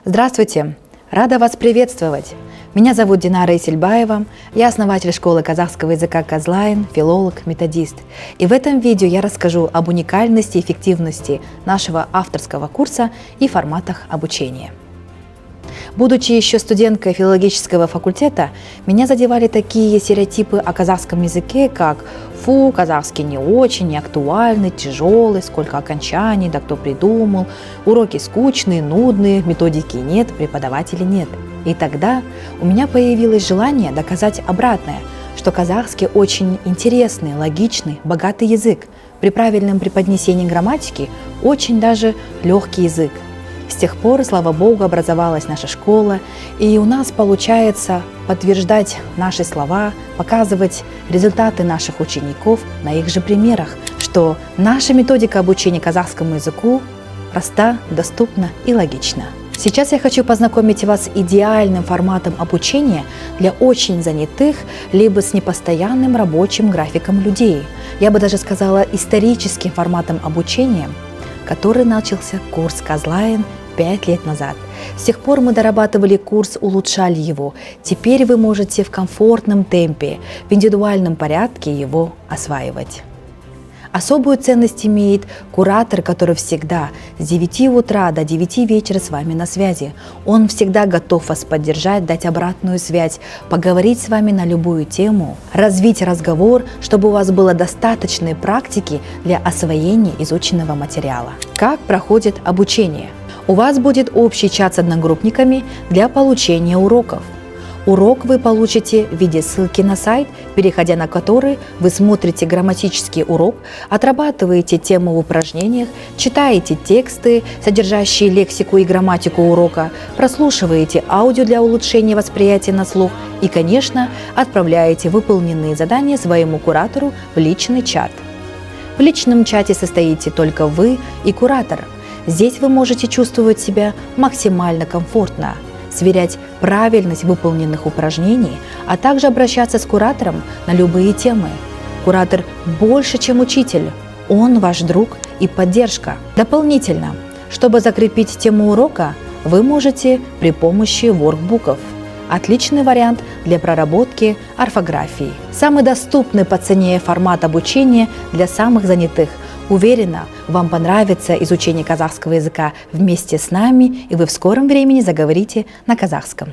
Здравствуйте! Рада вас приветствовать! Меня зовут Динара Исельбаева, я основатель школы казахского языка Казлайн, филолог, методист. И в этом видео я расскажу об уникальности и эффективности нашего авторского курса и форматах обучения. Будучи еще студенткой филологического факультета, меня задевали такие стереотипы о казахском языке, как «фу, казахский не очень, не актуальный, тяжелый, сколько окончаний, да кто придумал, уроки скучные, нудные, методики нет, преподавателей нет». И тогда у меня появилось желание доказать обратное, что казахский очень интересный, логичный, богатый язык, при правильном преподнесении грамматики очень даже легкий язык. С тех пор, слава богу, образовалась наша школа, и у нас получается подтверждать наши слова, показывать результаты наших учеников на их же примерах, что наша методика обучения казахскому языку проста, доступна и логична. Сейчас я хочу познакомить вас с идеальным форматом обучения для очень занятых, либо с непостоянным рабочим графиком людей. Я бы даже сказала историческим форматом обучения, который начался курс Казлайн 5 лет назад. С тех пор мы дорабатывали курс, улучшали его. Теперь вы можете в комфортном темпе, в индивидуальном порядке его осваивать. Особую ценность имеет куратор, который всегда с 9 утра до 9 вечера с вами на связи. Он всегда готов вас поддержать, дать обратную связь, поговорить с вами на любую тему, развить разговор, чтобы у вас было достаточной практики для освоения изученного материала. Как проходит обучение? У вас будет общий чат с одногруппниками для получения уроков. Урок вы получите в виде ссылки на сайт, переходя на который вы смотрите грамматический урок, отрабатываете тему в упражнениях, читаете тексты, содержащие лексику и грамматику урока, прослушиваете аудио для улучшения восприятия на слух и, конечно, отправляете выполненные задания своему куратору в личный чат. В личном чате состоите только вы и куратор. Здесь вы можете чувствовать себя максимально комфортно, сверять правильность выполненных упражнений, а также обращаться с куратором на любые темы. Куратор больше, чем учитель. Он ваш друг и поддержка. Дополнительно, чтобы закрепить тему урока, вы можете при помощи воркбуков. Отличный вариант для проработки орфографии. Самый доступный по цене формат обучения для самых занятых. Уверена, вам понравится изучение казахского языка вместе с нами, и вы в скором времени заговорите на казахском.